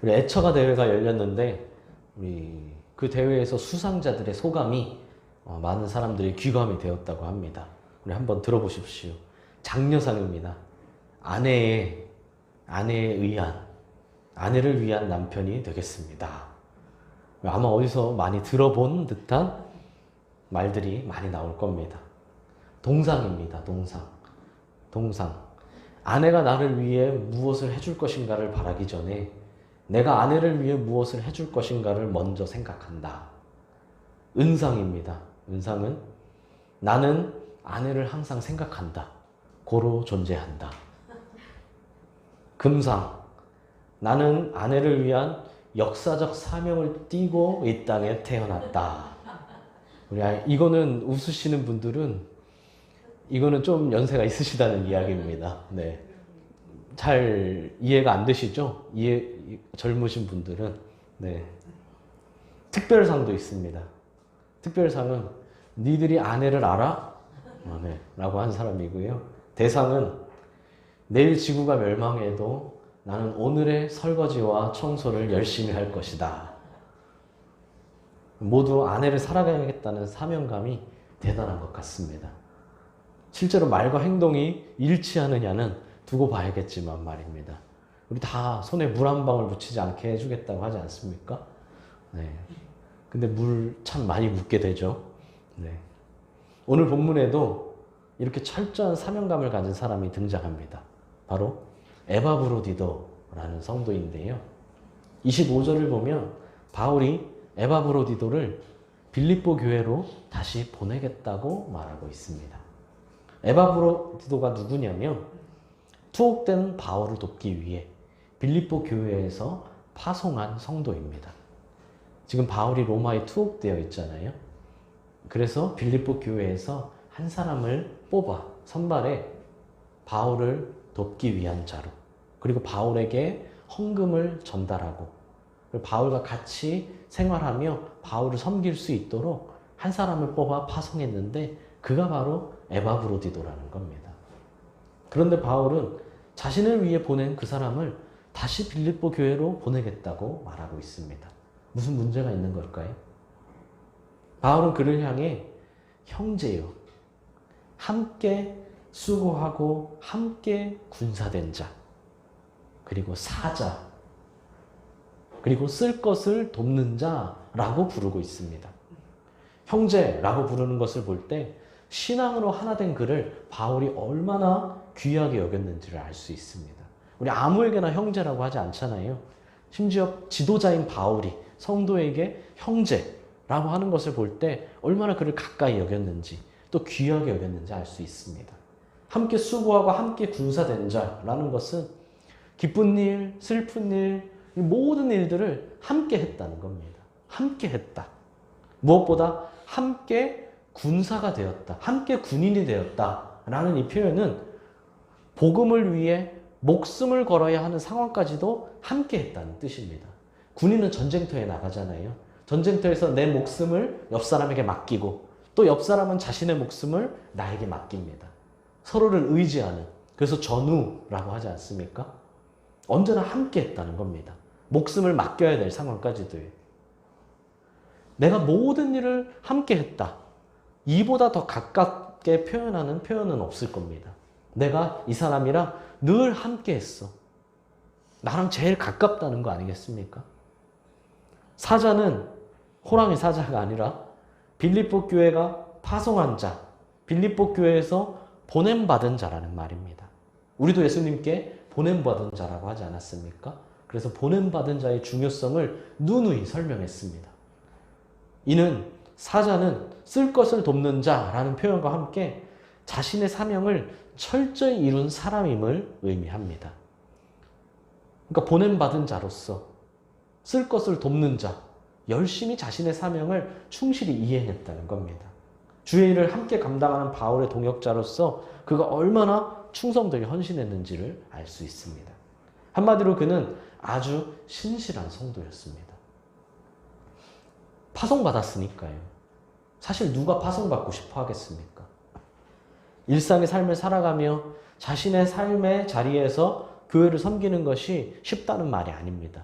그리고 애처가 대회가 열렸는데 우리 그 대회에서 수상자들의 소감이 많은 사람들이 귀감이 되었다고 합니다. 우리 한번 들어보십시오. 장려상입니다. 아내를 위한 남편이 되겠습니다. 아마 어디서 많이 들어본 듯한 말들이 많이 나올 겁니다. 동상입니다. 동상. 아내가 나를 위해 무엇을 해줄 것인가를 바라기 전에 내가 아내를 위해 무엇을 해줄 것인가를 먼저 생각한다. 은상입니다. 은상은 나는 아내를 항상 생각한다. 고로 존재한다. 금상, 나는 아내를 위한 역사적 사명을 띠고 이 땅에 태어났다. 이거는 웃으시는 분들은 이거는 좀 연세가 있으시다는 이야기입니다. 네. 잘 이해가 안 되시죠? 젊으신 분들은. 네. 특별상도 있습니다. 특별상은 니들이 아내를 알아? 네. 라고 한 사람이고요. 대상은 내일 지구가 멸망해도 나는 오늘의 설거지와 청소를 열심히 할 것이다. 모두 아내를 살아가야겠다는 사명감이 대단한 것 같습니다. 실제로 말과 행동이 일치하느냐는 두고 봐야겠지만 말입니다. 우리 다 손에 물 한 방울 묻히지 않게 해주겠다고 하지 않습니까? 네. 근데 물 참 많이 묻게 되죠. 네. 오늘 본문에도 이렇게 철저한 사명감을 가진 사람이 등장합니다. 바로 에바브로디도라는 성도인데요. 25절을 보면 바울이 에바브로디도를 빌립보 교회로 다시 보내겠다고 말하고 있습니다. 에바브로디도가 누구냐면 투옥된 바울을 돕기 위해 빌립보 교회에서 파송한 성도입니다. 지금 바울이 로마에 투옥되어 있잖아요. 그래서 빌립보 교회에서 한 사람을 뽑아 선발해 바울을 돕기 위한 자로, 그리고 바울에게 헌금을 전달하고 바울과 같이 생활하며 바울을 섬길 수 있도록 한 사람을 뽑아 파송했는데 그가 바로 에바브로디도라는 겁니다. 그런데 바울은 자신을 위해 보낸 그 사람을 다시 빌립보 교회로 보내겠다고 말하고 있습니다. 무슨 문제가 있는 걸까요? 바울은 그를 향해 형제요, 함께 수고하고 함께 군사된 자, 그리고 사자, 그리고 쓸 것을 돕는 자라고 부르고 있습니다. 형제라고 부르는 것을 볼 때 신앙으로 하나 된 그를 바울이 얼마나 귀하게 여겼는지를 알 수 있습니다. 우리 아무에게나 형제라고 하지 않잖아요. 심지어 지도자인 바울이 성도에게 형제라고 하는 것을 볼 때 얼마나 그를 가까이 여겼는지 또 귀하게 여겼는지 알 수 있습니다. 함께 수고하고 함께 군사된 자라는 것은 기쁜 일, 슬픈 일, 모든 일들을 함께 했다는 겁니다. 함께 했다. 무엇보다 함께 군사가 되었다. 함께 군인이 되었다라는 이 표현은 복음을 위해 목숨을 걸어야 하는 상황까지도 함께 했다는 뜻입니다. 군인은 전쟁터에 나가잖아요. 전쟁터에서 내 목숨을 옆 사람에게 맡기고 또 옆 사람은 자신의 목숨을 나에게 맡깁니다. 서로를 의지하는, 그래서 전우라고 하지 않습니까? 언제나 함께 했다는 겁니다. 목숨을 맡겨야 될 상황까지도요. 내가 모든 일을 함께 했다. 이보다 더 가깝게 표현하는 표현은 없을 겁니다. 내가 이 사람이랑 늘 함께 했어. 나랑 제일 가깝다는 거 아니겠습니까? 사자는 호랑이 사자가 아니라 빌립보 교회가 파송한 자, 빌립보 교회에서 보냄받은 자라는 말입니다. 우리도 예수님께 보냄받은 자라고 하지 않았습니까? 그래서 보냄받은 자의 중요성을 누누이 설명했습니다. 이는 사자는 쓸 것을 돕는 자라는 표현과 함께 자신의 사명을 철저히 이룬 사람임을 의미합니다. 그러니까 보냄받은 자로서 쓸 것을 돕는 자, 열심히 자신의 사명을 충실히 이행했다는 겁니다. 주의 일을 함께 감당하는 바울의 동역자로서 그가 얼마나 충성되게 헌신했는지를 알 수 있습니다. 한마디로 그는 아주 신실한 성도였습니다. 파송받았으니까요. 사실 누가 파송받고 싶어 하겠습니까? 일상의 삶을 살아가며 자신의 삶의 자리에서 교회를 섬기는 것이 쉽다는 말이 아닙니다.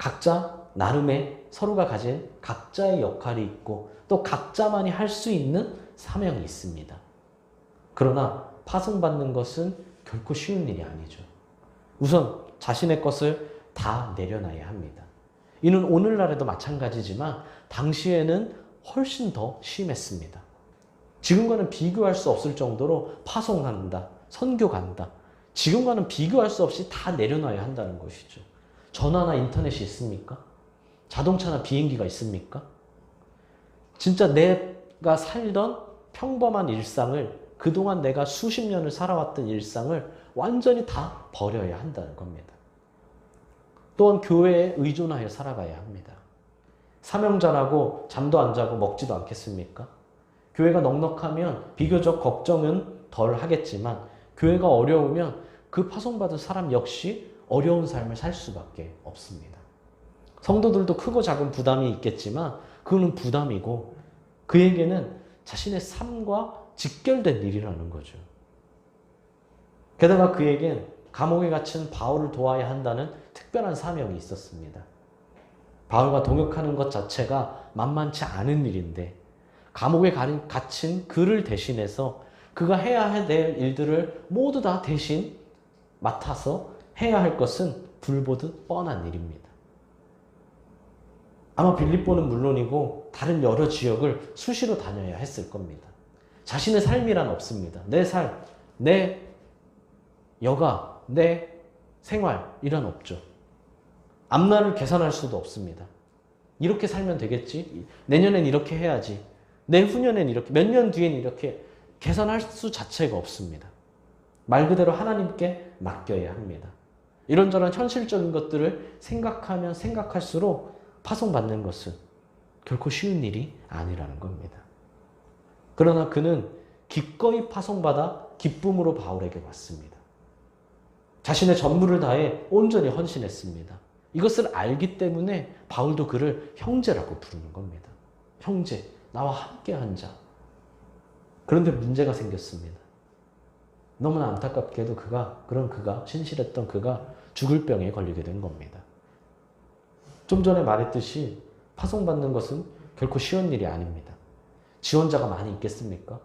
각자 나름의 서로가 가진 각자의 역할이 있고 또 각자만이 할 수 있는 사명이 있습니다. 그러나 파송받는 것은 결코 쉬운 일이 아니죠. 우선 자신의 것을 다 내려놔야 합니다. 이는 오늘날에도 마찬가지지만 당시에는 훨씬 더 심했습니다. 지금과는 비교할 수 없을 정도로 파송한다, 선교간다. 지금과는 비교할 수 없이 다 내려놔야 한다는 것이죠. 전화나 인터넷이 있습니까? 자동차나 비행기가 있습니까? 진짜 내가 살던 평범한 일상을, 그동안 내가 수십 년을 살아왔던 일상을 완전히 다 버려야 한다는 겁니다. 또한 교회에 의존하여 살아가야 합니다. 사명자라고 잠도 안 자고 먹지도 않겠습니까? 교회가 넉넉하면 비교적 걱정은 덜 하겠지만 교회가 어려우면 그 파송받은 사람 역시 어려운 삶을 살 수밖에 없습니다. 성도들도 크고 작은 부담이 있겠지만 그거는 부담이고 그에게는 자신의 삶과 직결된 일이라는 거죠. 게다가 그에겐 감옥에 갇힌 바울을 도와야 한다는 특별한 사명이 있었습니다. 바울과 동역하는 것 자체가 만만치 않은 일인데 감옥에 갇힌 그를 대신해서 그가 해야 될 일들을 모두 다 대신 맡아서 해야 할 것은 불보듯 뻔한 일입니다. 아마 빌립보는 물론이고 다른 여러 지역을 수시로 다녀야 했을 겁니다. 자신의 삶이란 없습니다. 내 삶, 내 여가, 내 생활이란 없죠. 앞날을 계산할 수도 없습니다. 이렇게 살면 되겠지? 내년엔 이렇게 해야지. 내후년엔 이렇게, 몇 년 뒤엔 이렇게 계산할 수 자체가 없습니다. 말 그대로 하나님께 맡겨야 합니다. 이런저런 현실적인 것들을 생각하면 생각할수록 파송받는 것은 결코 쉬운 일이 아니라는 겁니다. 그러나 그는 기꺼이 파송받아 기쁨으로 바울에게 왔습니다. 자신의 전부를 다해 온전히 헌신했습니다. 이것을 알기 때문에 바울도 그를 형제라고 부르는 겁니다. 형제, 나와 함께 한 자. 그런데 문제가 생겼습니다. 너무나 안타깝게도 그가 신실했던 그가 죽을 병에 걸리게 된 겁니다. 좀 전에 말했듯이 파송받는 것은 결코 쉬운 일이 아닙니다. 지원자가 많이 있겠습니까?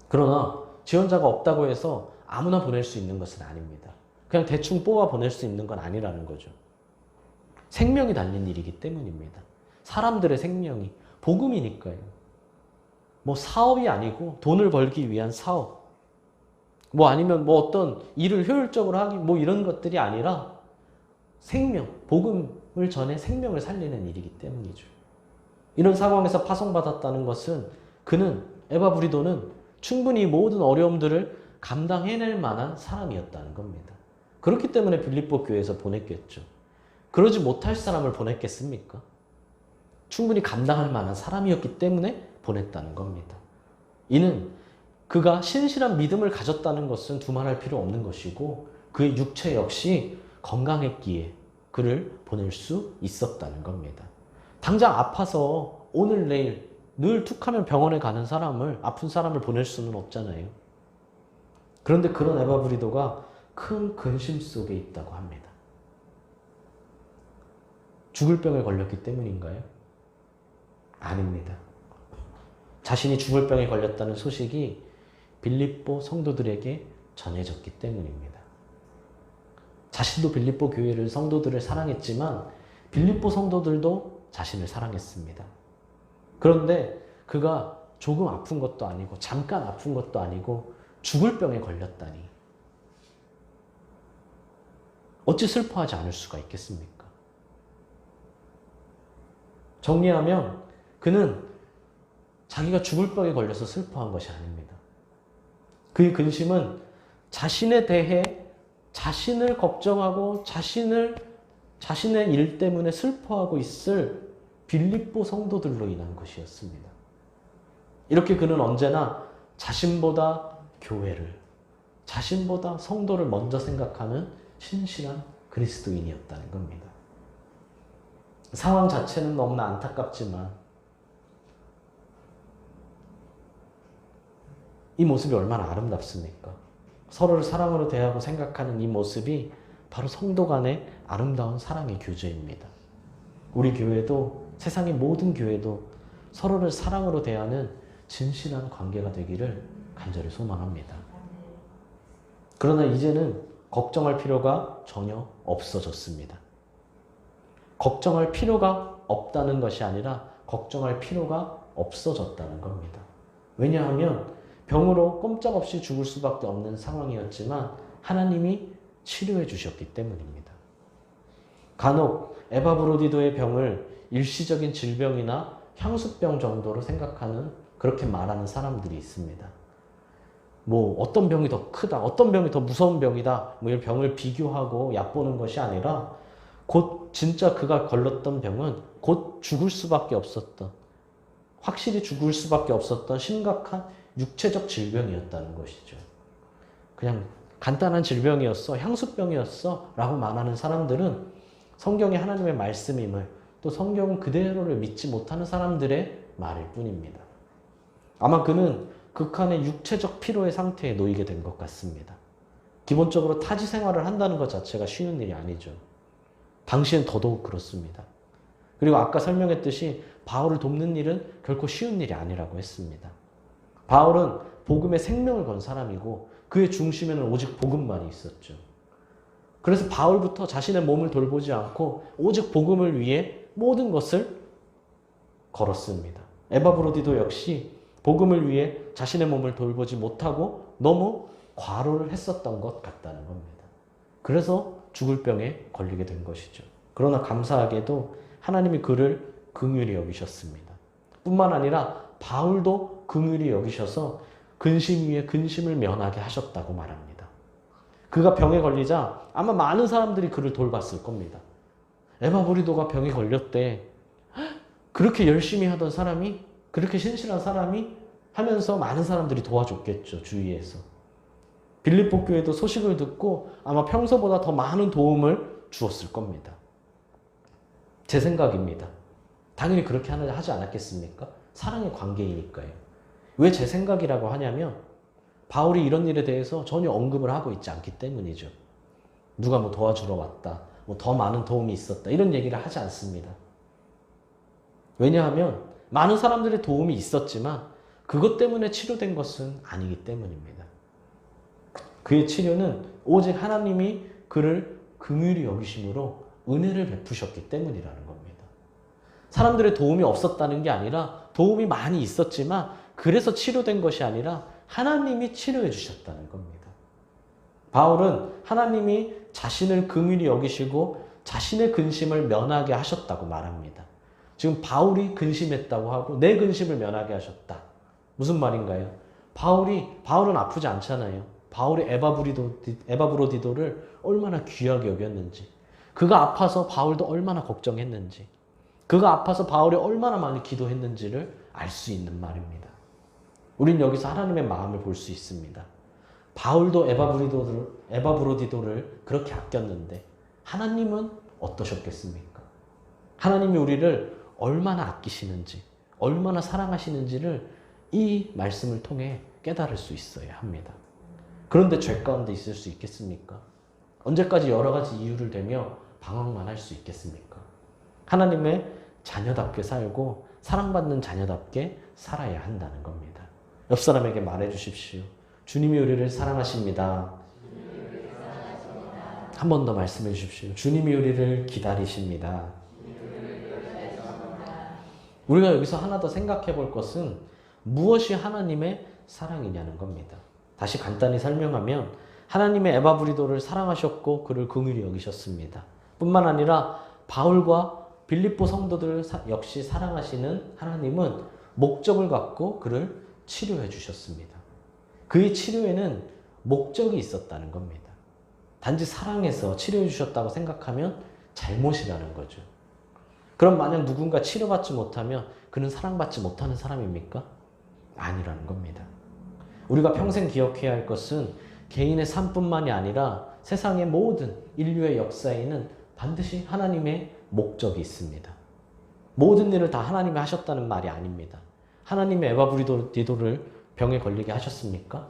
그러나 지원자가 없다고 해서 아무나 보낼 수 있는 것은 아닙니다. 그냥 대충 뽑아 보낼 수 있는 건 아니라는 거죠. 생명이 달린 일이기 때문입니다. 사람들의 생명이 복음이니까요. 뭐 사업이 아니고 돈을 벌기 위한 사업, 뭐 아니면 뭐 어떤 일을 효율적으로 하기 뭐 이런 것들이 아니라 생명, 복음을 전해 생명을 살리는 일이기 때문이죠. 이런 상황에서 파송받았다는 것은 에바브리도는 충분히 모든 어려움들을 감당해낼 만한 사람이었다는 겁니다. 그렇기 때문에 빌립보 교회에서 보냈겠죠. 그러지 못할 사람을 보냈겠습니까? 충분히 감당할 만한 사람이었기 때문에 보냈다는 겁니다. 이는 그가 신실한 믿음을 가졌다는 것은 두말할 필요 없는 것이고 그의 육체 역시 건강했기에 그를 보낼 수 있었다는 겁니다. 당장 아파서 오늘 내일 늘 툭하면 병원에 가는 사람을, 아픈 사람을 보낼 수는 없잖아요. 그런데 그런 에바브리도가 큰 근심 속에 있다고 합니다. 죽을 병에 걸렸기 때문인가요? 아닙니다. 자신이 죽을 병에 걸렸다는 소식이 빌립보 성도들에게 전해졌기 때문입니다. 자신도 빌립보 교회를, 성도들을 사랑했지만 빌립보 성도들도 자신을 사랑했습니다. 그런데 그가 조금 아픈 것도 아니고 잠깐 아픈 것도 아니고 죽을 병에 걸렸다니 어찌 슬퍼하지 않을 수가 있겠습니까? 정리하면 그는 자기가 죽을 병에 걸려서 슬퍼한 것이 아닙니다. 그의 근심은 자신에 대해 자신을 걱정하고 자신의 일 때문에 슬퍼하고 있을 빌립보 성도들로 인한 것이었습니다. 이렇게 그는 언제나 자신보다 교회를, 자신보다 성도를 먼저 생각하는 신실한 그리스도인이었다는 겁니다. 상황 자체는 너무나 안타깝지만 이 모습이 얼마나 아름답습니까? 서로를 사랑으로 대하고 생각하는 이 모습이 바로 성도 간의 아름다운 사랑의 교제입니다. 우리 교회도 세상의 모든 교회도 서로를 사랑으로 대하는 진실한 관계가 되기를 간절히 소망합니다. 그러나 이제는 걱정할 필요가 전혀 없어졌습니다. 걱정할 필요가 없다는 것이 아니라 걱정할 필요가 없어졌다는 겁니다. 왜냐하면 병으로 꼼짝없이 죽을 수밖에 없는 상황이었지만 하나님이 치료해 주셨기 때문입니다. 간혹 에바브로디도의 병을 일시적인 질병이나 향수병 정도로 생각하는, 그렇게 말하는 사람들이 있습니다. 뭐 어떤 병이 더 크다, 어떤 병이 더 무서운 병이다, 뭐 이런 병을 비교하고 얕보는 것이 아니라 곧 진짜 그가 걸렸던 병은 곧 죽을 수밖에 없었던, 확실히 죽을 수밖에 없었던 심각한 육체적 질병이었다는 것이죠. 그냥 간단한 질병이었어, 향수병이었어 라고 말하는 사람들은 성경이 하나님의 말씀임을, 또 성경은 그대로를 믿지 못하는 사람들의 말일 뿐입니다. 아마 그는 극한의 육체적 피로의 상태에 놓이게 된 것 같습니다. 기본적으로 타지 생활을 한다는 것 자체가 쉬운 일이 아니죠. 당시엔 더더욱 그렇습니다. 그리고 아까 설명했듯이 바울을 돕는 일은 결코 쉬운 일이 아니라고 했습니다. 바울은 복음에 생명을 건 사람이고 그의 중심에는 오직 복음만이 있었죠. 그래서 바울부터 자신의 몸을 돌보지 않고 오직 복음을 위해 모든 것을 걸었습니다. 에바브로디도 역시 복음을 위해 자신의 몸을 돌보지 못하고 너무 과로를 했었던 것 같다는 겁니다. 그래서 죽을 병에 걸리게 된 것이죠. 그러나 감사하게도 하나님이 그를 긍휼히 여기셨습니다. 뿐만 아니라 바울도 긍휼히 여기셔서 근심 위에 근심을 면하게 하셨다고 말합니다. 그가 병에 걸리자 아마 많은 사람들이 그를 돌봤을 겁니다. 에바브로디도가 병에 걸렸대. 그렇게 열심히 하던 사람이, 그렇게 신실한 사람이 하면서 많은 사람들이 도와줬겠죠, 주위에서. 빌립보 교회도 소식을 듣고 아마 평소보다 더 많은 도움을 주었을 겁니다. 제 생각입니다. 당연히 그렇게 하지 않았겠습니까? 사랑의 관계이니까요. 왜 제 생각이라고 하냐면 바울이 이런 일에 대해서 전혀 언급을 하고 있지 않기 때문이죠. 누가 뭐 도와주러 왔다, 뭐 더 많은 도움이 있었다, 이런 얘기를 하지 않습니다. 왜냐하면 많은 사람들의 도움이 있었지만 그것 때문에 치료된 것은 아니기 때문입니다. 그의 치료는 오직 하나님이 그를 긍휼히 여기심으로 은혜를 베푸셨기 때문이라는 겁니다. 사람들의 도움이 없었다는 게 아니라 도움이 많이 있었지만 그래서 치료된 것이 아니라 하나님이 치료해 주셨다는 겁니다. 바울은 하나님이 자신을 긍휼히 여기시고 자신의 근심을 면하게 하셨다고 말합니다. 지금 바울이 근심했다고 하고 내 근심을 면하게 하셨다. 무슨 말인가요? 바울은 아프지 않잖아요. 바울이 에바브로디도를 얼마나 귀하게 여겼는지, 그가 아파서 바울도 얼마나 걱정했는지, 그가 아파서 바울이 얼마나 많이 기도했는지를 알 수 있는 말입니다. 우린 여기서 하나님의 마음을 볼 수 있습니다. 바울도 에바브로디도를 그렇게 아꼈는데 하나님은 어떠셨겠습니까? 하나님이 우리를 얼마나 아끼시는지, 얼마나 사랑하시는지를 이 말씀을 통해 깨달을 수 있어야 합니다. 그런데 죄 가운데 있을 수 있겠습니까? 언제까지 여러 가지 이유를 대며 방황만 할 수 있겠습니까? 하나님의 자녀답게 살고 사랑받는 자녀답게 살아야 한다는 겁니다. 옆 사람에게 말해 주십시오. 주님이 우리를 사랑하십니다. 한 번 더 말씀해 주십시오. 주님이 우리를 기다리십니다. 우리가 여기서 하나 더 생각해 볼 것은 무엇이 하나님의 사랑이냐는 겁니다. 다시 간단히 설명하면 하나님의 에바브리도를 사랑하셨고 그를 긍휼히 여기셨습니다. 뿐만 아니라 바울과 빌립보 성도들 역시 사랑하시는 하나님은 목적을 갖고 그를 치료해 주셨습니다. 그의 치료에는 목적이 있었다는 겁니다. 단지 사랑해서 치료해 주셨다고 생각하면 잘못이라는 거죠. 그럼 만약 누군가 치료받지 못하면 그는 사랑받지 못하는 사람입니까? 아니라는 겁니다. 우리가 평생 기억해야 할 것은 개인의 삶뿐만이 아니라 세상의 모든 인류의 역사에는 반드시 하나님의 목적이 있습니다. 모든 일을 다 하나님이 하셨다는 말이 아닙니다. 하나님이 에바브리도를 병에 걸리게 하셨습니까?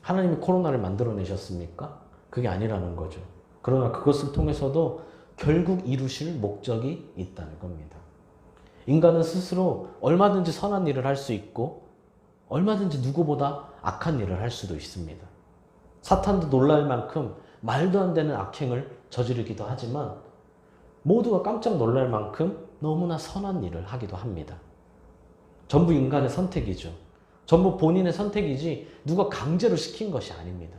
하나님이 코로나를 만들어내셨습니까? 그게 아니라는 거죠. 그러나 그것을 통해서도 결국 이루실 목적이 있다는 겁니다. 인간은 스스로 얼마든지 선한 일을 할 수 있고 얼마든지 누구보다 악한 일을 할 수도 있습니다. 사탄도 놀랄 만큼 말도 안 되는 악행을 저지르기도 하지만 모두가 깜짝 놀랄 만큼 너무나 선한 일을 하기도 합니다. 전부 인간의 선택이죠. 전부 본인의 선택이지 누가 강제로 시킨 것이 아닙니다.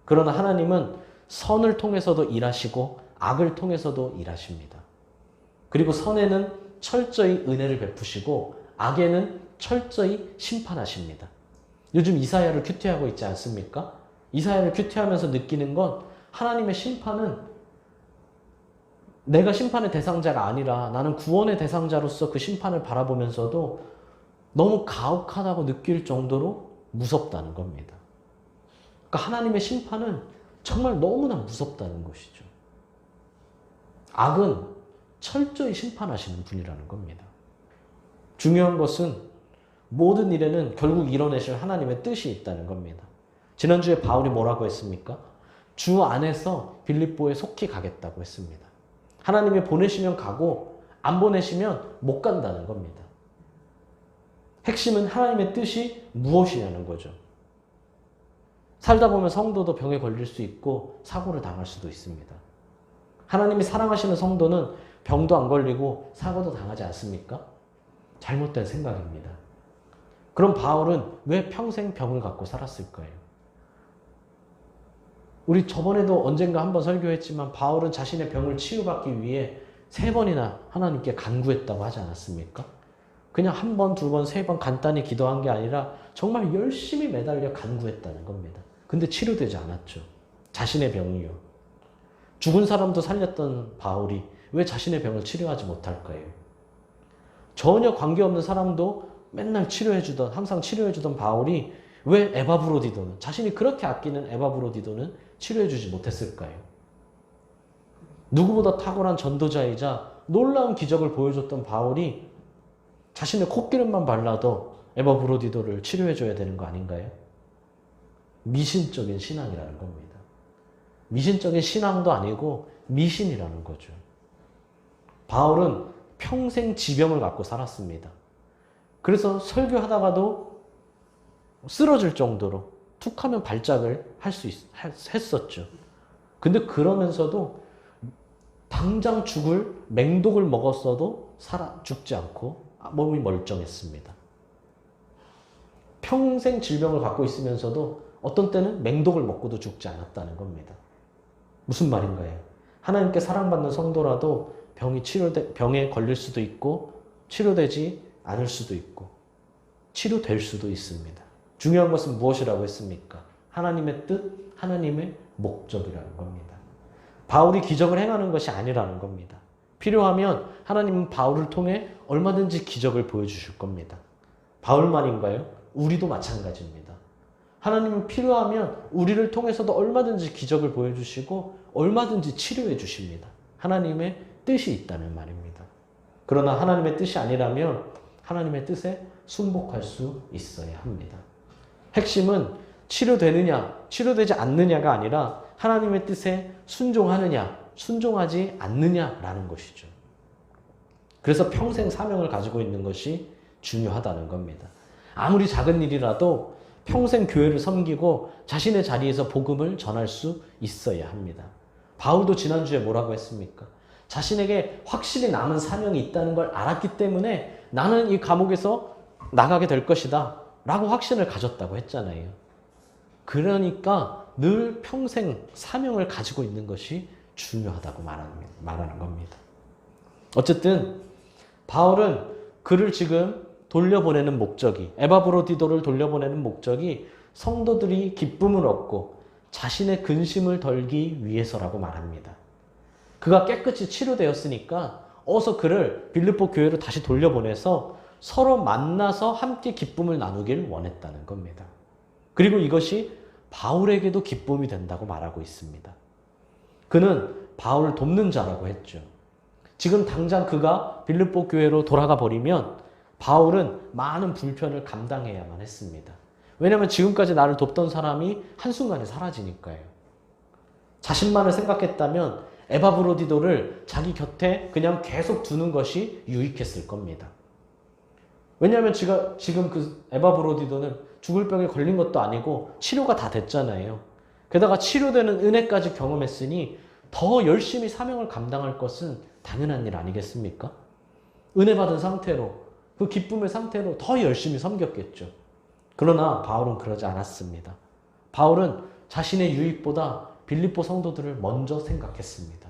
그러나 하나님은 선을 통해서도 일하시고 악을 통해서도 일하십니다. 그리고 선에는 철저히 은혜를 베푸시고 악에는 철저히 심판하십니다. 요즘 이사야를 큐티하고 있지 않습니까? 이사야를 큐티하면서 느끼는 건 하나님의 심판은 내가 심판의 대상자가 아니라 나는 구원의 대상자로서 그 심판을 바라보면서도 너무 가혹하다고 느낄 정도로 무섭다는 겁니다. 그러니까 하나님의 심판은 정말 너무나 무섭다는 것이죠. 악은 철저히 심판하시는 분이라는 겁니다. 중요한 것은 모든 일에는 결국 이뤄내실 하나님의 뜻이 있다는 겁니다. 지난주에 바울이 뭐라고 했습니까? 주 안에서 빌립보에 속히 가겠다고 했습니다. 하나님이 보내시면 가고 안 보내시면 못 간다는 겁니다. 핵심은 하나님의 뜻이 무엇이냐는 거죠. 살다 보면 성도도 병에 걸릴 수 있고 사고를 당할 수도 있습니다. 하나님이 사랑하시는 성도는 병도 안 걸리고 사고도 당하지 않습니까? 잘못된 생각입니다. 그럼 바울은 왜 평생 병을 갖고 살았을까요? 우리 저번에도 언젠가 한번 설교했지만 바울은 자신의 병을 치유받기 위해 3번이나 하나님께 간구했다고 하지 않았습니까? 그냥 1번, 2번, 3번 간단히 기도한 게 아니라 정말 열심히 매달려 간구했다는 겁니다. 근데 치료되지 않았죠. 자신의 병이요. 죽은 사람도 살렸던 바울이 왜 자신의 병을 치료하지 못할까요? 전혀 관계없는 사람도 맨날 치료해주던, 항상 치료해주던 바울이 왜 에바브로디도는, 자신이 그렇게 아끼는 에바브로디도는 치료해주지 못했을까요? 누구보다 탁월한 전도자이자 놀라운 기적을 보여줬던 바울이 자신의 콧기름만 발라도 에바브로디도를 치료해줘야 되는 거 아닌가요? 미신적인 신앙이라는 겁니다. 미신적인 신앙도 아니고 미신이라는 거죠. 바울은 평생 지병을 갖고 살았습니다. 그래서 설교하다가도 쓰러질 정도로 툭하면 발작을 했었죠. 근데 그러면서도 당장 죽을 맹독을 먹었어도 죽지 않고 몸이 멀쩡했습니다. 평생 질병을 갖고 있으면서도 어떤 때는 맹독을 먹고도 죽지 않았다는 겁니다. 무슨 말인가요? 하나님께 사랑받는 성도라도 병에 걸릴 수도 있고 치료되지 않을 수도 있고 치료될 수도 있습니다. 중요한 것은 무엇이라고 했습니까? 하나님의 뜻, 하나님의 목적이라는 겁니다. 바울이 기적을 행하는 것이 아니라는 겁니다. 필요하면 하나님은 바울을 통해 얼마든지 기적을 보여주실 겁니다. 바울만인가요? 우리도 마찬가지입니다. 하나님은 필요하면 우리를 통해서도 얼마든지 기적을 보여주시고 얼마든지 치료해 주십니다. 하나님의 뜻이 있다는 말입니다. 그러나 하나님의 뜻이 아니라면 하나님의 뜻에 순복할 수 있어야 합니다. 핵심은 치료되느냐, 치료되지 않느냐가 아니라 하나님의 뜻에 순종하느냐, 순종하지 않느냐라는 것이죠. 그래서 평생 사명을 가지고 있는 것이 중요하다는 겁니다. 아무리 작은 일이라도 평생 교회를 섬기고 자신의 자리에서 복음을 전할 수 있어야 합니다. 바울도 지난주에 뭐라고 했습니까? 자신에게 확실히 남은 사명이 있다는 걸 알았기 때문에 나는 이 감옥에서 나가게 될 것이다 라고 확신을 가졌다고 했잖아요. 그러니까 늘 평생 사명을 가지고 있는 것이 중요하다고 말하는 겁니다. 어쨌든 바울은 그를 지금 돌려보내는 목적이, 에바브로디도를 돌려보내는 목적이 성도들이 기쁨을 얻고 자신의 근심을 덜기 위해서라고 말합니다. 그가 깨끗이 치료되었으니까 어서 그를 빌립보 교회로 다시 돌려보내서 서로 만나서 함께 기쁨을 나누길 원했다는 겁니다. 그리고 이것이 바울에게도 기쁨이 된다고 말하고 있습니다. 그는 바울을 돕는 자라고 했죠. 지금 당장 그가 빌립보 교회로 돌아가 버리면 바울은 많은 불편을 감당해야만 했습니다. 왜냐하면 지금까지 나를 돕던 사람이 한순간에 사라지니까요. 자신만을 생각했다면 에바브로디도를 자기 곁에 그냥 계속 두는 것이 유익했을 겁니다. 왜냐하면 지금 그 에바브로디도는 죽을 병에 걸린 것도 아니고 치료가 다 됐잖아요. 게다가 치료되는 은혜까지 경험했으니 더 열심히 사명을 감당할 것은 당연한 일 아니겠습니까? 은혜 받은 상태로, 그 기쁨의 상태로 더 열심히 섬겼겠죠. 그러나 바울은 그러지 않았습니다. 바울은 자신의 유익보다 빌립보 성도들을 먼저 생각했습니다.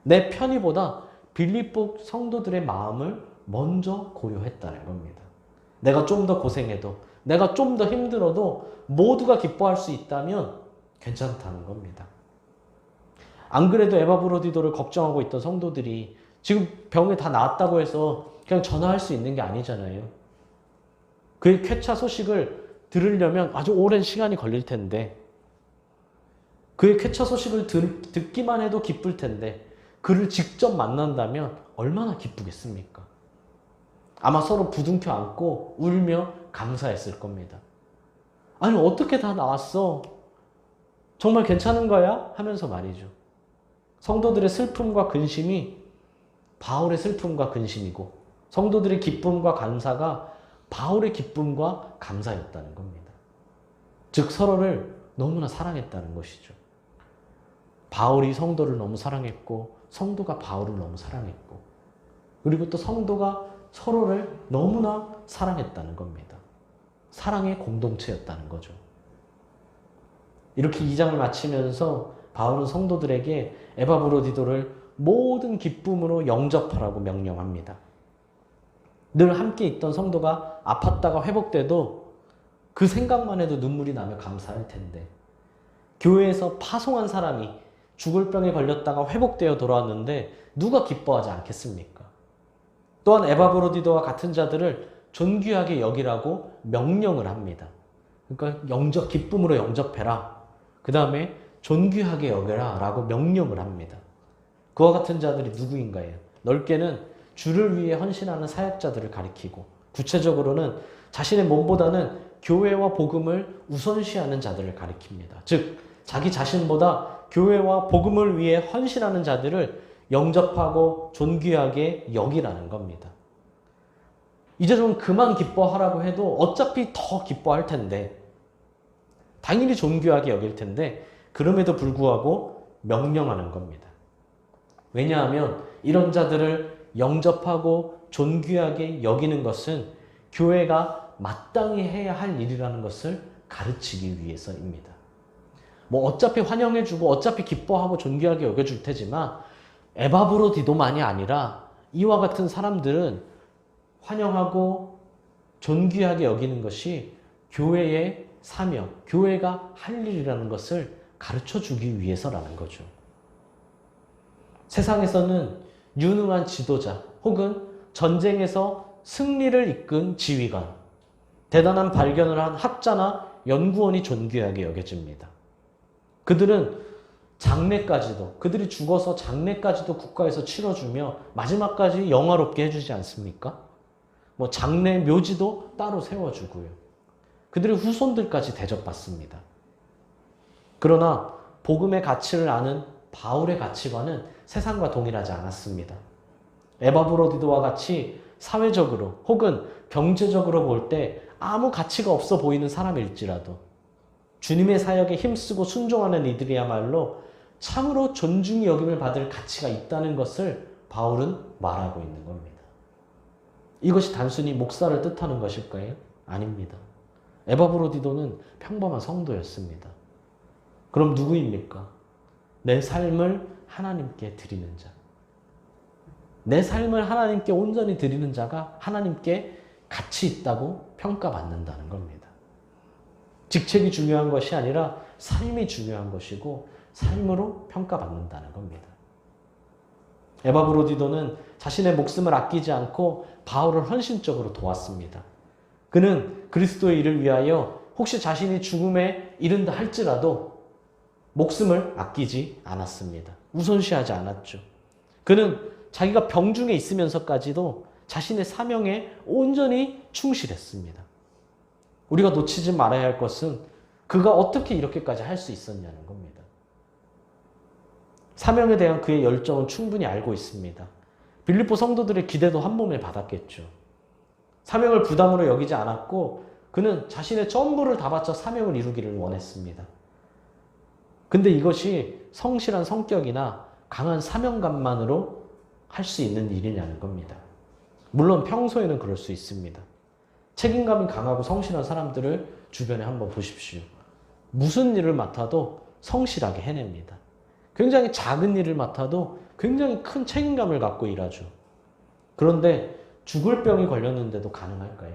내 편의보다 빌립보 성도들의 마음을 먼저 고려했다는 겁니다. 내가 좀 더 고생해도, 내가 좀 더 힘들어도 모두가 기뻐할 수 있다면 괜찮다는 겁니다. 안 그래도 에바브로디도를 걱정하고 있던 성도들이 지금 병에 다 나았다고 해서 그냥 전화할 수 있는 게 아니잖아요. 그의 쾌차 소식을 들으려면 아주 오랜 시간이 걸릴 텐데, 그의 쾌차 소식을 듣기만 해도 기쁠 텐데, 그를 직접 만난다면 얼마나 기쁘겠습니까? 아마 서로 부둥켜 안고 울며 감사했을 겁니다. 아니, 어떻게 다 나왔어? 정말 괜찮은 거야? 하면서 말이죠. 성도들의 슬픔과 근심이 바울의 슬픔과 근심이고, 성도들의 기쁨과 감사가 바울의 기쁨과 감사였다는 겁니다. 즉 서로를 너무나 사랑했다는 것이죠. 바울이 성도를 너무 사랑했고, 성도가 바울을 너무 사랑했고, 그리고 또 성도가 서로를 너무나 사랑했다는 겁니다. 사랑의 공동체였다는 거죠. 이렇게 2장을 마치면서 바울은 성도들에게 에바브로디도를 모든 기쁨으로 영접하라고 명령합니다. 늘 함께 있던 성도가 아팠다가 회복돼도 그 생각만 해도 눈물이 나며 감사할 텐데, 교회에서 파송한 사람이 죽을 병에 걸렸다가 회복되어 돌아왔는데 누가 기뻐하지 않겠습니까? 또한 에바브로디도와 같은 자들을 존귀하게 여기라고 명령을 합니다. 그러니까 기쁨으로 영접해라. 그 다음에 존귀하게 여겨라 라고 명령을 합니다. 그와 같은 자들이 누구인가요? 넓게는 주를 위해 헌신하는 사역자들을 가리키고, 구체적으로는 자신의 몸보다는 교회와 복음을 우선시하는 자들을 가리킵니다. 즉 자기 자신보다 교회와 복음을 위해 헌신하는 자들을 영접하고 존귀하게 여기라는 겁니다. 이제 좀 그만 기뻐하라고 해도 어차피 더 기뻐할 텐데, 당연히 존귀하게 여길 텐데, 그럼에도 불구하고 명령하는 겁니다. 왜냐하면 이런 자들을 영접하고 존귀하게 여기는 것은 교회가 마땅히 해야 할 일이라는 것을 가르치기 위해서입니다. 뭐 어차피 환영해주고 어차피 기뻐하고 존귀하게 여겨줄 테지만 에바브로디도만이 아니라 이와 같은 사람들은 환영하고 존귀하게 여기는 것이 교회의 사명, 교회가 할 일이라는 것을 가르쳐주기 위해서라는 거죠. 세상에서는 유능한 지도자 혹은 전쟁에서 승리를 이끈 지휘관, 대단한 발견을 한 학자나 연구원이 존귀하게 여겨집니다. 그들은 장례까지도, 그들이 죽어서 장례까지도 국가에서 치러주며 마지막까지 영화롭게 해주지 않습니까? 뭐 장례 묘지도 따로 세워주고요. 그들의 후손들까지 대접받습니다. 그러나 복음의 가치를 아는 바울의 가치관은 세상과 동일하지 않았습니다. 에바브로디도와 같이 사회적으로 혹은 경제적으로 볼 때 아무 가치가 없어 보이는 사람일지라도 주님의 사역에 힘쓰고 순종하는 이들이야말로 참으로 존중이 여김을 받을 가치가 있다는 것을 바울은 말하고 있는 겁니다. 이것이 단순히 목사를 뜻하는 것일까요? 아닙니다. 에바브로디도는 평범한 성도였습니다. 그럼 누구입니까? 내 삶을 하나님께 드리는 자. 내 삶을 하나님께 온전히 드리는 자가 하나님께 가치 있다고 평가받는다는 겁니다. 직책이 중요한 것이 아니라 삶이 중요한 것이고 삶으로 평가받는다는 겁니다. 에바브로디도는 자신의 목숨을 아끼지 않고 바울을 헌신적으로 도왔습니다. 그는 그리스도의 일을 위하여 혹시 자신이 죽음에 이른다 할지라도 목숨을 아끼지 않았습니다. 우선시하지 않았죠. 그는 자기가 병중에 있으면서까지도 자신의 사명에 온전히 충실했습니다. 우리가 놓치지 말아야 할 것은 그가 어떻게 이렇게까지 할 수 있었냐는 겁니다. 사명에 대한 그의 열정은 충분히 알고 있습니다. 빌립보 성도들의 기대도 한 몸에 받았겠죠. 사명을 부담으로 여기지 않았고 그는 자신의 전부를 다 바쳐 사명을 이루기를 원했습니다. 근데 이것이 성실한 성격이나 강한 사명감만으로 할 수 있는 일이냐는 겁니다. 물론 평소에는 그럴 수 있습니다. 책임감이 강하고 성실한 사람들을 주변에 한번 보십시오. 무슨 일을 맡아도 성실하게 해냅니다. 굉장히 작은 일을 맡아도 굉장히 큰 책임감을 갖고 일하죠. 그런데 죽을 병이 걸렸는데도 가능할까요?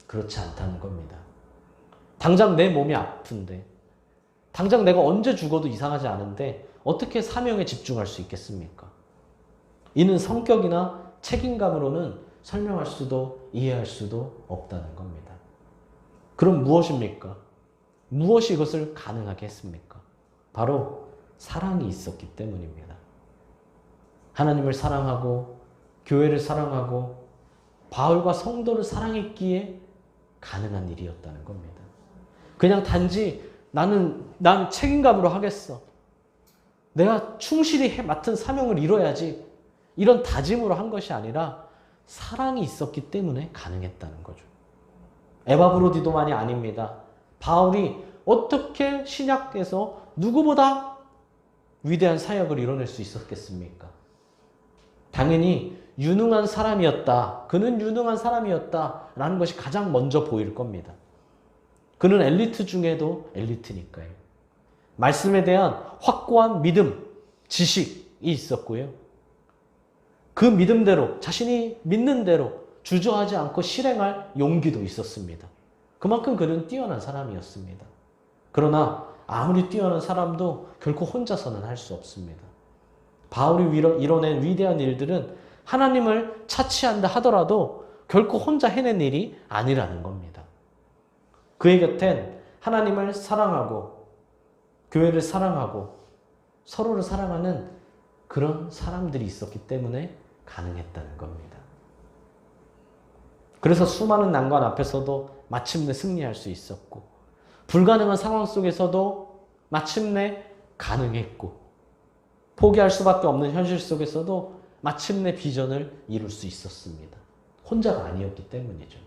그렇지 않다는 겁니다. 당장 내 몸이 아픈데, 당장 내가 언제 죽어도 이상하지 않은데 어떻게 사명에 집중할 수 있겠습니까? 이는 성격이나 책임감으로는 설명할 수도 이해할 수도 없다는 겁니다. 그럼 무엇입니까? 무엇이 이것을 가능하게 했습니까? 바로 사랑이 있었기 때문입니다. 하나님을 사랑하고 교회를 사랑하고 바울과 성도를 사랑했기에 가능한 일이었다는 겁니다. 그냥 단지 난 책임감으로 하겠어. 내가 충실히 맡은 사명을 이뤄야지. 이런 다짐으로 한 것이 아니라 사랑이 있었기 때문에 가능했다는 거죠. 에바브로디도만이 아닙니다. 바울이 어떻게 신약에서 누구보다 위대한 사역을 이뤄낼 수 있었겠습니까? 당연히 유능한 사람이었다. 그는 유능한 사람이었다. 라는 것이 가장 먼저 보일 겁니다. 그는 엘리트 중에도 엘리트니까요. 말씀에 대한 확고한 믿음, 지식이 있었고요. 그 믿음대로, 자신이 믿는 대로 주저하지 않고 실행할 용기도 있었습니다. 그만큼 그는 뛰어난 사람이었습니다. 그러나 아무리 뛰어난 사람도 결코 혼자서는 할 수 없습니다. 바울이 이뤄낸 위대한 일들은 하나님을 차치한다 하더라도 결코 혼자 해낸 일이 아니라는 겁니다. 그의 곁엔 하나님을 사랑하고 교회를 사랑하고 서로를 사랑하는 그런 사람들이 있었기 때문에 가능했다는 겁니다. 그래서 수많은 난관 앞에서도 마침내 승리할 수 있었고 불가능한 상황 속에서도 마침내 가능했고 포기할 수밖에 없는 현실 속에서도 마침내 비전을 이룰 수 있었습니다. 혼자가 아니었기 때문이죠.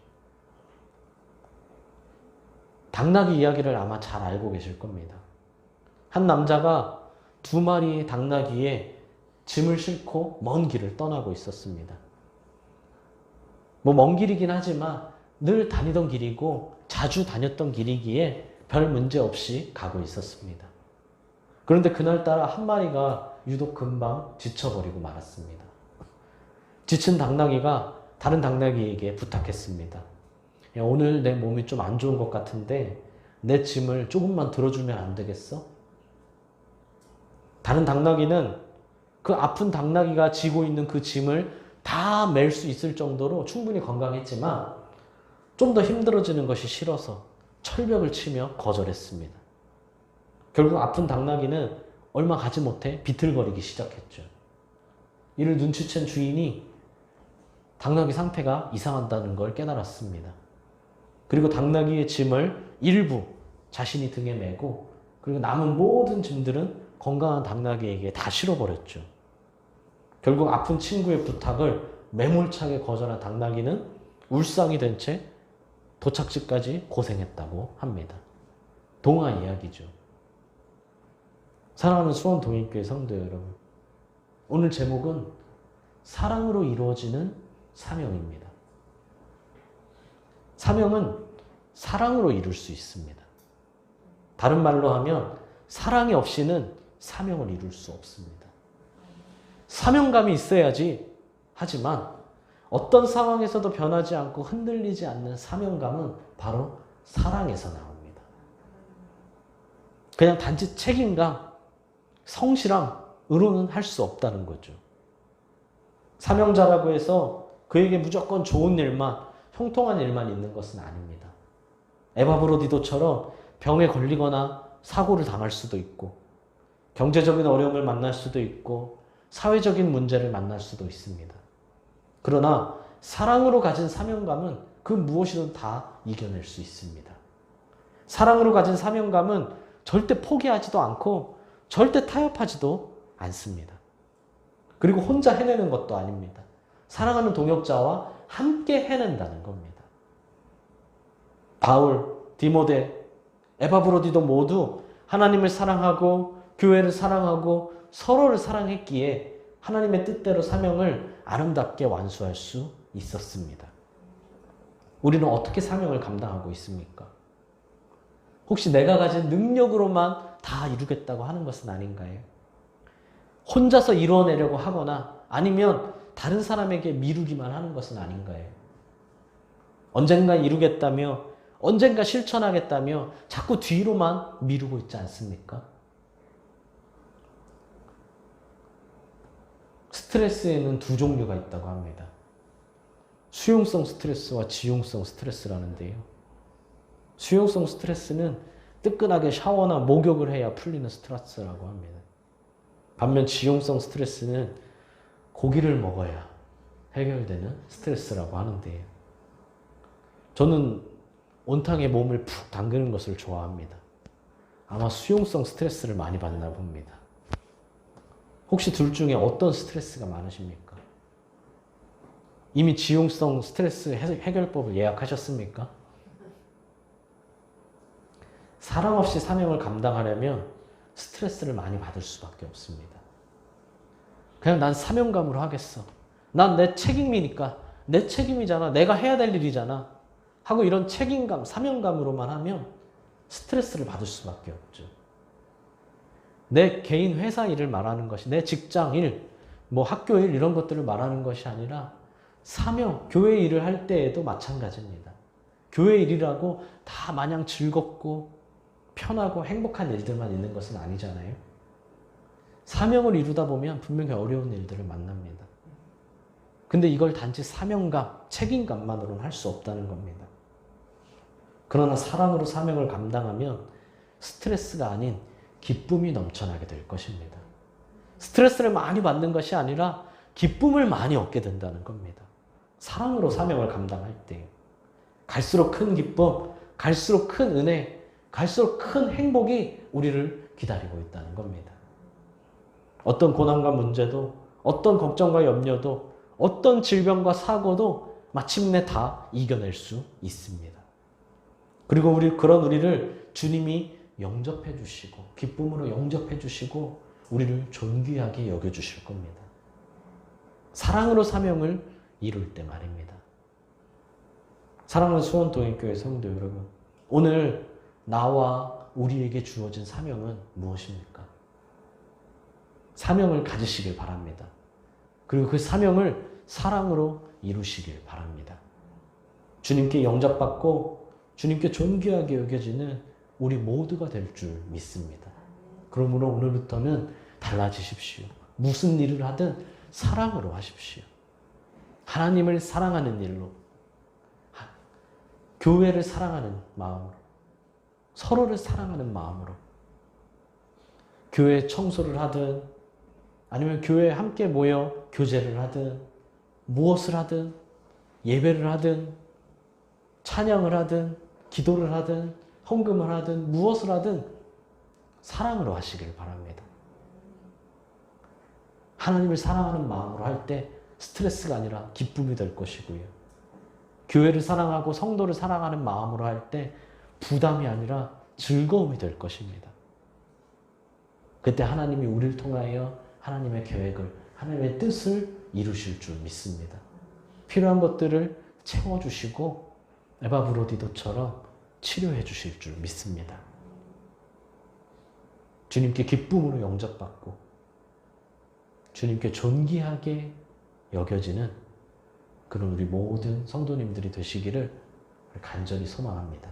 당나귀 이야기를 아마 잘 알고 계실 겁니다. 한 남자가 2마리의 당나귀에 짐을 싣고 먼 길을 떠나고 있었습니다. 먼 길이긴 하지만 늘 다니던 길이고 자주 다녔던 길이기에 별 문제 없이 가고 있었습니다. 그런데 그날따라 한 마리가 유독 금방 지쳐버리고 말았습니다. 지친 당나귀가 다른 당나귀에게 부탁했습니다. 야, 오늘 내 몸이 좀 안 좋은 것 같은데 내 짐을 조금만 들어주면 안 되겠어? 다른 당나귀는 그 아픈 당나귀가 지고 있는 그 짐을 다 맬 수 있을 정도로 충분히 건강했지만 좀 더 힘들어지는 것이 싫어서 철벽을 치며 거절했습니다. 결국 아픈 당나귀는 얼마 가지 못해 비틀거리기 시작했죠. 이를 눈치챈 주인이 당나귀 상태가 이상하다는 걸 깨달았습니다. 그리고 당나귀의 짐을 일부 자신이 등에 메고 그리고 남은 모든 짐들은 건강한 당나귀에게 다 실어버렸죠. 결국 아픈 친구의 부탁을 매몰차게 거절한 당나귀는 울상이 된 채 도착지까지 고생했다고 합니다. 동화 이야기죠. 사랑하는 수원동인교회 성도 여러분, 오늘 제목은 사랑으로 이루어지는 사명입니다. 사명은 사랑으로 이룰 수 있습니다. 다른 말로 하면 사랑이 없이는 사명을 이룰 수 없습니다. 사명감이 있어야지 하지만 어떤 상황에서도 변하지 않고 흔들리지 않는 사명감은 바로 사랑에서 나옵니다. 그냥 단지 책임감, 성실함으로는 할 수 없다는 거죠. 사명자라고 해서 그에게 무조건 좋은 일만, 형통한 일만 있는 것은 아닙니다. 에바브로디도처럼 병에 걸리거나 사고를 당할 수도 있고 경제적인 어려움을 만날 수도 있고 사회적인 문제를 만날 수도 있습니다. 그러나 사랑으로 가진 사명감은 그 무엇이든 다 이겨낼 수 있습니다. 사랑으로 가진 사명감은 절대 포기하지도 않고 절대 타협하지도 않습니다. 그리고 혼자 해내는 것도 아닙니다. 사랑하는 동역자와 함께 해낸다는 겁니다. 바울, 디모데, 에바브로디도 모두 하나님을 사랑하고 교회를 사랑하고 서로를 사랑했기에 하나님의 뜻대로 사명을 아름답게 완수할 수 있었습니다. 우리는 어떻게 사명을 감당하고 있습니까? 혹시 내가 가진 능력으로만 다 이루겠다고 하는 것은 아닌가요? 혼자서 이루어내려고 하거나 아니면 다른 사람에게 미루기만 하는 것은 아닌가요? 언젠가 이루겠다며 언젠가 실천하겠다며 자꾸 뒤로만 미루고 있지 않습니까? 스트레스에는 두 종류가 있다고 합니다. 수용성 스트레스와 지용성 스트레스라는데요. 수용성 스트레스는 뜨끈하게 샤워나 목욕을 해야 풀리는 스트레스라고 합니다. 반면 지용성 스트레스는 고기를 먹어야 해결되는 스트레스라고 하는데요. 저는 온탕에 몸을 푹 담그는 것을 좋아합니다. 아마 수용성 스트레스를 많이 받나 봅니다. 혹시 둘 중에 어떤 스트레스가 많으십니까? 이미 지용성 스트레스 해결법을 예약하셨습니까? 사랑 없이 사명을 감당하려면 스트레스를 많이 받을 수밖에 없습니다. 그냥 난 사명감으로 하겠어. 난 내 책임이니까. 내 책임이잖아. 내가 해야 될 일이잖아. 하고 이런 책임감, 사명감으로만 하면 스트레스를 받을 수밖에 없죠. 내 개인 회사 일을 말하는 것이, 내 직장 일, 뭐 학교 일 이런 것들을 말하는 것이 아니라 사명, 교회 일을 할 때에도 마찬가지입니다. 교회 일이라고 다 마냥 즐겁고 편하고 행복한 일들만 있는 것은 아니잖아요. 사명을 이루다 보면 분명히 어려운 일들을 만납니다. 근데 이걸 단지 사명감, 책임감만으로는 할 수 없다는 겁니다. 그러나 사랑으로 사명을 감당하면 스트레스가 아닌 기쁨이 넘쳐나게 될 것입니다. 스트레스를 많이 받는 것이 아니라 기쁨을 많이 얻게 된다는 겁니다. 사랑으로 사명을 감당할 때 갈수록 큰 기쁨, 갈수록 큰 은혜, 갈수록 큰 행복이 우리를 기다리고 있다는 겁니다. 어떤 고난과 문제도, 어떤 걱정과 염려도, 어떤 질병과 사고도 마침내 다 이겨낼 수 있습니다. 그리고 그런 우리를 주님이 영접해 주시고, 기쁨으로 영접해 주시고, 우리를 존귀하게 여겨 주실 겁니다. 사랑으로 사명을 이룰 때 말입니다. 사랑하는 수원동행교회 성도 여러분, 오늘 나와 우리에게 주어진 사명은 무엇입니까? 사명을 가지시길 바랍니다. 그리고 그 사명을 사랑으로 이루시길 바랍니다. 주님께 영접받고 주님께 존귀하게 여겨지는 우리 모두가 될 줄 믿습니다. 그러므로 오늘부터는 달라지십시오. 무슨 일을 하든 사랑으로 하십시오. 하나님을 사랑하는 일로, 교회를 사랑하는 마음으로, 서로를 사랑하는 마음으로, 교회 청소를 하든 아니면 교회에 함께 모여 교제를 하든 무엇을 하든 예배를 하든 찬양을 하든 기도를 하든 헌금을 하든 무엇을 하든 사랑으로 하시길 바랍니다. 하나님을 사랑하는 마음으로 할 때 스트레스가 아니라 기쁨이 될 것이고요. 교회를 사랑하고 성도를 사랑하는 마음으로 할 때 부담이 아니라 즐거움이 될 것입니다. 그때 하나님이 우리를 통하여 하나님의 계획을, 하나님의 뜻을 이루실 줄 믿습니다. 필요한 것들을 채워주시고 에바브로디도처럼 치료해 주실 줄 믿습니다. 주님께 기쁨으로 영접받고 주님께 존귀하게 여겨지는 그런 우리 모든 성도님들이 되시기를 간절히 소망합니다.